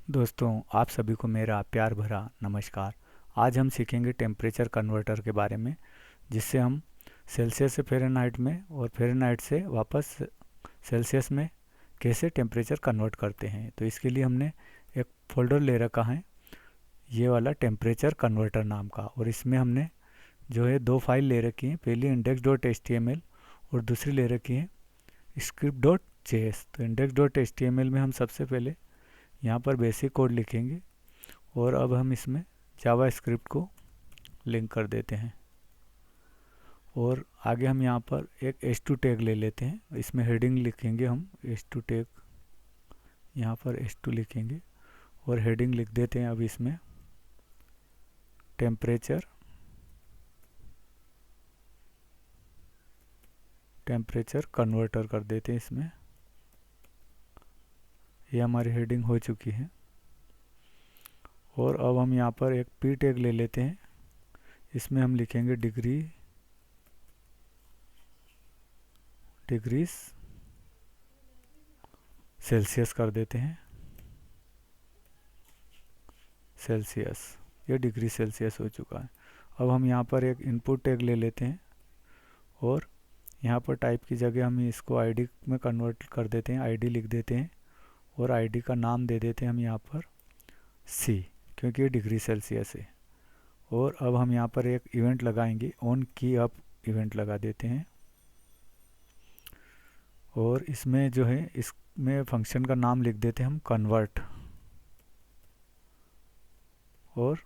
दोस्तों, आप सभी को मेरा प्यार भरा नमस्कार। आज हम सीखेंगे टेम्परेचर कन्वर्टर के बारे में, जिससे हम सेल्सियस से फ़ारेनहाइट में और फ़ारेनहाइट से वापस सेल्सियस में कैसे टेम्परेचर कन्वर्ट करते हैं। तो इसके लिए हमने एक फ़ोल्डर ले रखा है, ये वाला टेम्परेचर कन्वर्टर नाम का, और इसमें हमने जो है दो फाइल ले रखी हैं। पहली index.html और दूसरी ले रखी है script.js। तो index.html में हम सबसे पहले यहाँ पर बेसिक कोड लिखेंगे और अब हम इसमें जावा स्क्रिप्ट को लिंक कर देते हैं। और आगे हम यहाँ पर एक h2 टैग ले लेते हैं। इसमें हेडिंग लिखेंगे हम h2 टैग, यहाँ पर h2 लिखेंगे और हेडिंग लिख देते हैं अब इसमें टेम्परेचर कन्वर्टर कर देते हैं इसमें। ये हमारी हेडिंग हो चुकी है। और अब हम यहाँ पर एक p टैग ले लेते हैं। इसमें हम लिखेंगे डिग्रीज सेल्सियस कर देते हैं, सेल्सियस। ये डिग्री सेल्सियस हो चुका है। अब हम यहाँ पर एक इनपुट टैग ले लेते हैं और यहाँ पर टाइप की जगह हम इसको आईडी में कन्वर्ट कर देते हैं, आईडी लिख देते हैं और आईडी का नाम दे देते हैं हम यहाँ पर सी, क्योंकि ये डिग्री सेल्सियस है। और अब हम यहाँ पर एक इवेंट लगाएंगे, ऑन की अप इवेंट लगा देते हैं। और इसमें जो है इसमें फंक्शन का नाम लिख देते हैं हम कन्वर्ट, और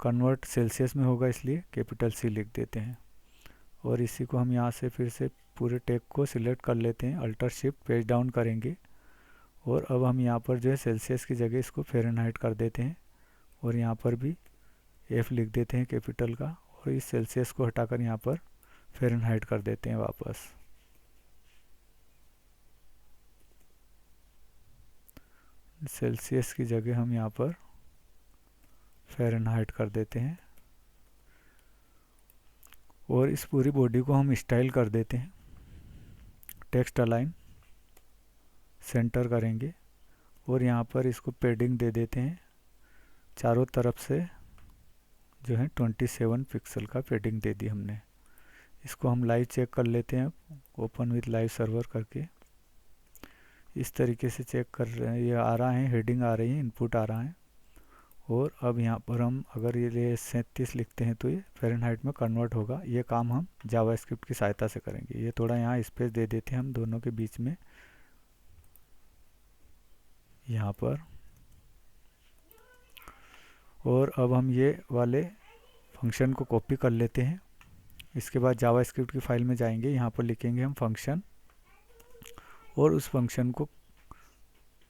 कन्वर्ट सेल्सियस में होगा इसलिए कैपिटल सी लिख देते हैं। और इसी को हम यहाँ से फिर से पूरे टैग को सिलेक्ट कर लेते हैं, अल्टर शिफ्ट पेज डाउन करेंगे। और अब हम यहाँ पर जो है सेल्सियस की जगह इसको फ़ारेनहाइट कर देते हैं और यहाँ पर भी F लिख देते हैं कैपिटल का, और इस सेल्सियस को हटाकर यहाँ पर फ़ारेनहाइट कर देते हैं वापस। सेल्सियस की जगह हम यहाँ पर फ़ारेनहाइट कर देते हैं और इस पूरी बॉडी को हम स्टाइल कर देते हैं। टेक्स्ट अलाइन सेंटर करेंगे और यहाँ पर इसको पैडिंग दे देते हैं, चारों तरफ से जो है 27 पिक्सल का पैडिंग दे दी हमने। इसको हम लाइव चेक कर लेते हैं, ओपन विथ लाइव सर्वर करके। इस तरीके से चेक कर रहे हैं, ये आ रहा है, हेडिंग आ रही है, इनपुट आ रहा है। और अब यहाँ पर हम अगर ये 37 लिखते हैं तो ये फ़ारेनहाइट में कन्वर्ट होगा। ये काम हम जावा स्क्रिप्ट की सहायता से करेंगे। ये थोड़ा यहाँ स्पेस दे देते हैं हम दोनों के बीच में, यहाँ पर। और अब हम ये वाले फंक्शन को कॉपी कर लेते हैं। इसके बाद जावा स्क्रिप्ट की फाइल में जाएंगे, यहाँ पर लिखेंगे हम फंक्शन और उस फंक्शन को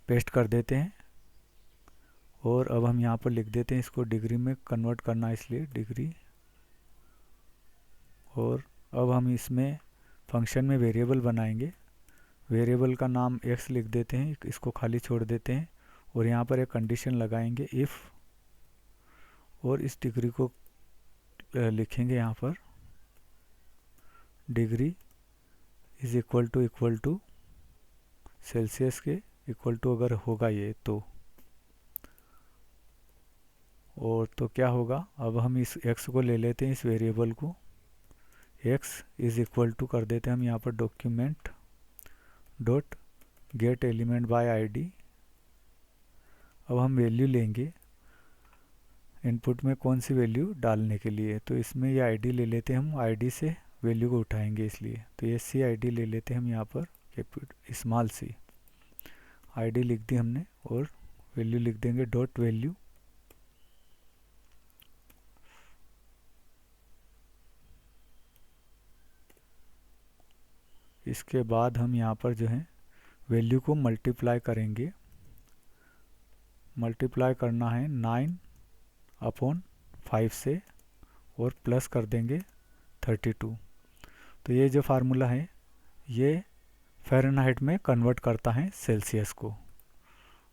पेस्ट कर देते हैं। और अब हम यहाँ पर लिख देते हैं, इसको डिग्री में कन्वर्ट करना इसलिए डिग्री। और अब हम इसमें फंक्शन में वेरिएबल बनाएंगे। वेरिएबल का नाम x लिख देते हैं, इसको खाली छोड़ देते हैं और यहाँ पर एक कंडीशन लगाएंगे इफ़, और इस डिग्री को लिखेंगे यहाँ पर degree is equal to Celsius के इक्वल टू अगर होगा ये तो। और तो क्या होगा, अब हम इस x को ले लेते हैं, इस वेरिएबल को x इज़ इक्वल टू कर देते हैं हम यहाँ पर document dot gate element by ID. अब हम वैल्यू लेंगे इनपुट में कौन सी वैल्यू डालने के लिए, तो इसमें ये आईडी ले लेते हैं हम, आईडी से वैल्यू को उठाएंगे इसलिए। तो ये सी आईडी ले लेते हैं हम यहाँ पर, स्मॉल सी आईडी लिख दी हमने और वैल्यू लिख देंगे डॉट वैल्यू। इसके बाद हम यहाँ पर जो है वैल्यू को मल्टीप्लाई करेंगे। मल्टीप्लाई करना है 9/5 से और प्लस कर देंगे 32। तो ये जो फार्मूला है ये फ़ारेनहाइट में कन्वर्ट करता है सेल्सियस को।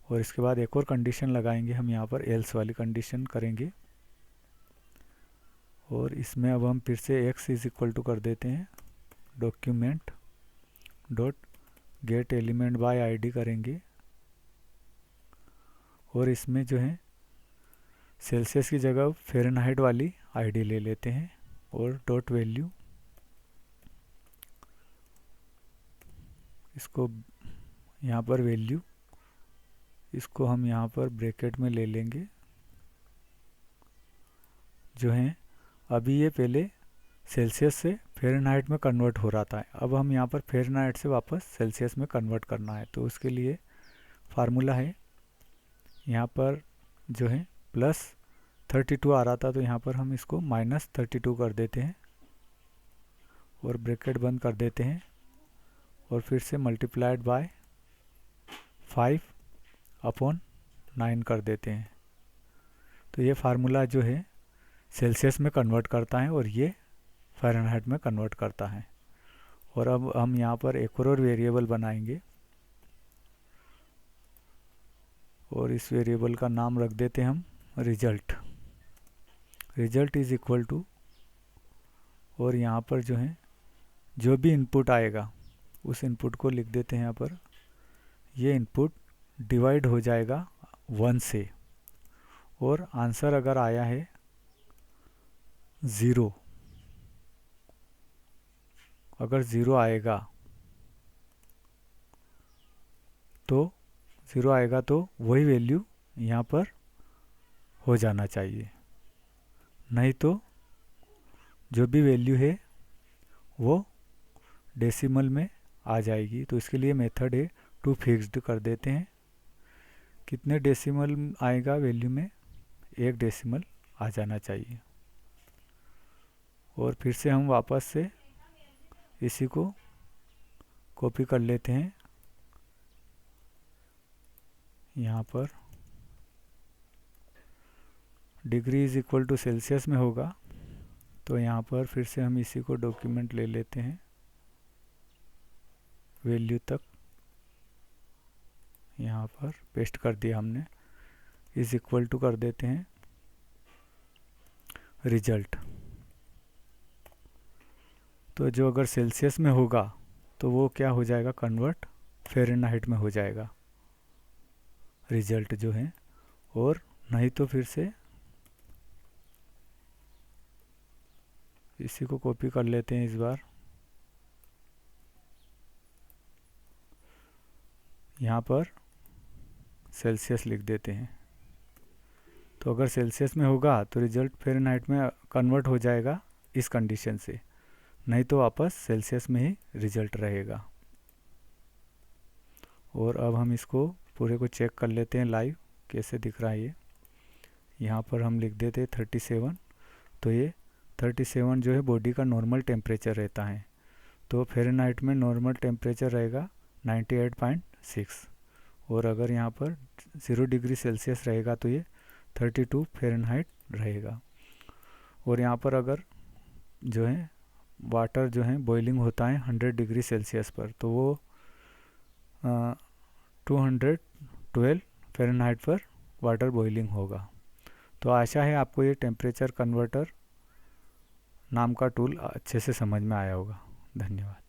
और इसके बाद एक और कंडीशन लगाएंगे हम यहाँ पर, एल्स वाली कंडीशन करेंगे। और इसमें अब हम फिर से x इज़ इक्वल टू कर देते हैं document dot gate element by ID करेंगे। और इसमें जो है सेल्सियस की जगह फ़ारेनहाइट वाली आईडी ले लेते हैं और डॉट वैल्यू इसको यहाँ पर वैल्यू इसको हम यहाँ पर ब्रैकेट में ले लेंगे जो है। अभी ये पहले सेल्सियस से फ़ारेनहाइट में कन्वर्ट हो रहा था, अब हम यहाँ पर फ़ारेनहाइट से वापस सेल्सियस में कन्वर्ट करना है। तो उसके लिए फार्मूला है यहाँ पर जो है +32 आ रहा था, तो यहाँ पर हम इसको -32 कर देते हैं और ब्रैकेट बंद कर देते हैं और फिर से मल्टीप्लाइड बाय 5/9 कर देते हैं। तो ये फार्मूला जो है सेल्सियस में कन्वर्ट करता है और ये फ़ारेनहाइट में कन्वर्ट करता है। और अब हम यहाँ पर एक और वेरिएबल बनाएंगे और इस वेरिएबल का नाम रख देते हैं हम result. Result is equal to, और यहाँ पर जो है जो भी इनपुट आएगा उस इनपुट को लिख देते हैं यहाँ पर। ये इनपुट डिवाइड हो जाएगा 1 से, और आंसर अगर आया है 0, अगर 0 आएगा तो वही वैल्यू यहाँ पर हो जाना चाहिए, नहीं तो जो भी वैल्यू है वो डेसिमल में आ जाएगी। तो इसके लिए मेथड है टू फिक्स्ड कर देते हैं। कितने डेसिमल आएगा वैल्यू में, 1 डेसिमल आ जाना चाहिए। और फिर से हम वापस से इसी को कॉपी कर लेते हैं यहाँ पर। Degree is equal to Celsius में होगा, तो यहाँ पर फिर से हम इसी को डॉक्यूमेंट ले लेते हैं वैल्यू तक, यहाँ पर पेस्ट कर दिया हमने। इज़ इक्वल टू कर देते हैं रिजल्ट। तो जो अगर सेल्सियस में होगा तो वो क्या हो जाएगा, कन्वर्ट फ़ारेनहाइट में हो जाएगा रिजल्ट जो है। और नहीं तो फिर से इसी को कॉपी कर लेते हैं इस बार, यहाँ पर सेल्सियस लिख देते हैं। तो अगर सेल्सियस में होगा तो रिजल्ट फ़ारेनहाइट में कन्वर्ट हो जाएगा इस कंडीशन से, नहीं तो वापस सेल्सियस में ही रिजल्ट रहेगा। और अब हम इसको पूरे को चेक कर लेते हैं लाइव कैसे दिख रहा है ये। यहाँ पर हम लिख देते हैं 37, तो ये 37 जो है बॉडी का नॉर्मल टेम्परेचर रहता है। तो फ़ारेनहाइट में नॉर्मल टेम्परेचर रहेगा 98.6, और अगर यहाँ पर 0 डिग्री सेल्सियस रहेगा तो ये 32 फ़ारेनहाइट रहेगा। और यहाँ पर अगर जो है वाटर जो है बॉइलिंग होता है 100 डिग्री सेल्सियस पर, तो वो 212 फ़ारेनहाइट पर वाटर बॉइलिंग होगा। तो आशा है आपको ये टेम्परेचर कन्वर्टर नाम का टूल अच्छे से समझ में आया होगा। धन्यवाद।